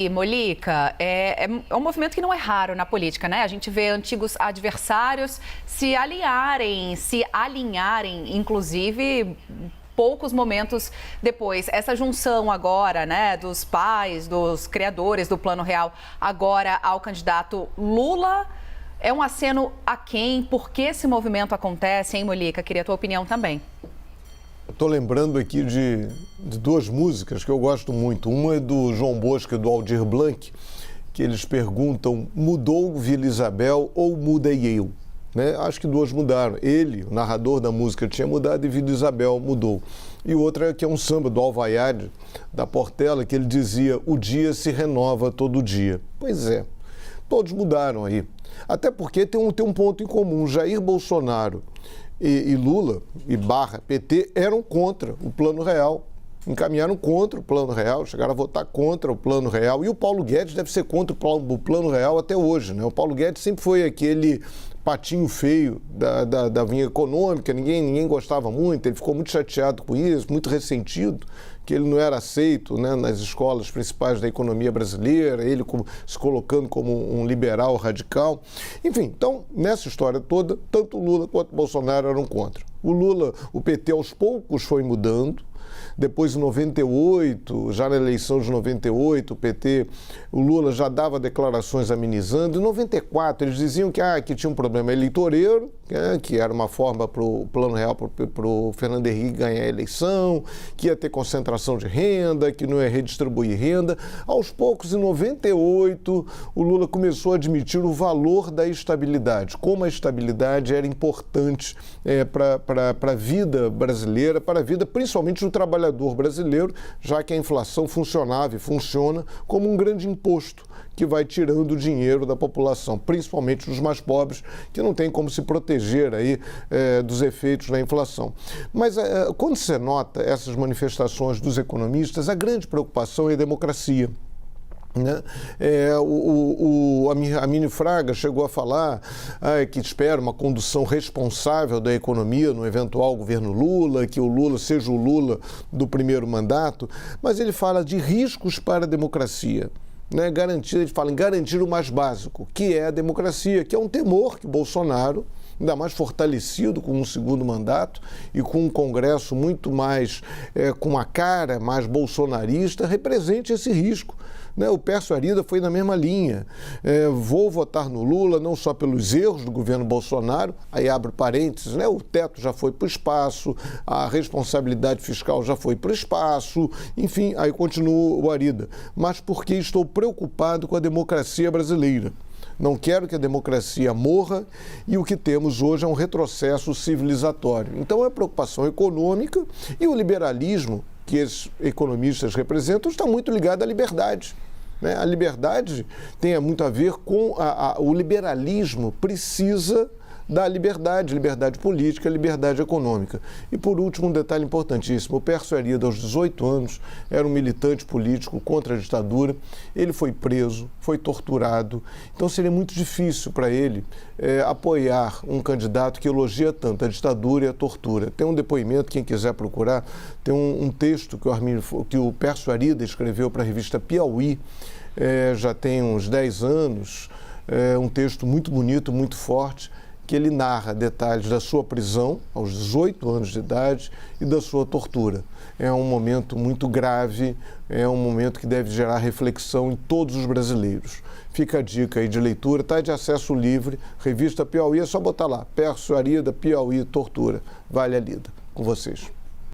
E, Molica, é um movimento que não é raro na política, né? A gente vê antigos adversários se alinharem, inclusive poucos momentos depois. Essa junção agora, né, dos pais, dos criadores do Plano Real, agora ao candidato Lula, é um aceno aquém. Por que esse movimento acontece, hein, Molica? Queria a tua opinião também. Estou lembrando aqui de duas músicas que eu gosto muito. Uma é do João Bosco e do Aldir Blanc, que eles perguntam: mudou Vila Isabel ou mudei eu? Né? Acho que duas mudaram. Ele, o narrador da música, tinha mudado e Vila Isabel mudou. E outra que é um samba do Alvaiade, da Portela, que ele dizia: o dia se renova todo dia. Pois é, todos mudaram aí. Até porque tem um ponto em comum. Jair Bolsonaro e Lula e PT eram contra o Plano Real, encaminharam contra o Plano Real, chegaram a votar contra o Plano Real, e o Paulo Guedes deve ser contra o Plano Real até hoje, né? O Paulo Guedes sempre foi aquele patinho feio da vinha econômica, ninguém gostava muito, ele ficou muito chateado com isso, muito ressentido, que ele não era aceito, né, nas escolas principais da economia brasileira, ele se colocando como um liberal radical. Enfim, então, nessa história toda, tanto o Lula quanto o Bolsonaro eram contra. O Lula, o PT aos poucos foi mudando. Depois, em 98, já na eleição de 98, o Lula já dava declarações amenizando. Em 94, eles diziam que tinha um problema eleitoreiro, que era uma forma para o Plano Real, para o Fernando Henrique ganhar a eleição, que ia ter concentração de renda, que não ia redistribuir renda. Aos poucos, em 98, o Lula começou a admitir o valor da estabilidade, como a estabilidade era importante para a vida brasileira, para a vida principalmente do trabalhador brasileiro, já que a inflação funcionava e funciona como um grande imposto que vai tirando o dinheiro da população, principalmente dos mais pobres, que não tem como se proteger aí dos efeitos da inflação. Mas quando você nota essas manifestações dos economistas, a grande preocupação é a democracia. Né? A Mini Fraga chegou a falar que espera uma condução responsável da economia no eventual governo Lula, que o Lula seja o Lula do primeiro mandato, mas ele fala de riscos para a democracia. Né? Ele fala em garantir o mais básico, que é a democracia, que é um temor que Bolsonaro, ainda mais fortalecido com um segundo mandato e com um Congresso muito mais, com uma cara mais bolsonarista, represente esse risco. Né? O Pércio Arida foi na mesma linha. Vou votar no Lula não só pelos erros do governo Bolsonaro, aí abre parênteses, né? O teto já foi para o espaço, a responsabilidade fiscal já foi para o espaço, enfim, aí continua o Arida. Mas porque estou preocupado com a democracia brasileira. Não quero que a democracia morra e o que temos hoje é um retrocesso civilizatório. Então é preocupação econômica e o liberalismo que esses economistas representam está muito ligado à liberdade. Né? A liberdade tem muito a ver com o liberalismo precisa da liberdade política, liberdade econômica. E, por último, um detalhe importantíssimo. O Pércio Arida, aos 18 anos, era um militante político contra a ditadura. Ele foi preso, foi torturado. Então, seria muito difícil para ele apoiar um candidato que elogia tanto a ditadura e a tortura. Tem um depoimento, quem quiser procurar, tem um texto que o Pércio Arida escreveu para a revista Piauí, já tem uns 10 anos, um texto muito bonito, muito forte, que ele narra detalhes da sua prisão, aos 18 anos de idade, e da sua tortura. É um momento muito grave, é um momento que deve gerar reflexão em todos os brasileiros. Fica a dica aí de leitura, está de acesso livre, revista Piauí, é só botar lá, Pércio Arida, Piauí, tortura. Vale a lida. Com vocês.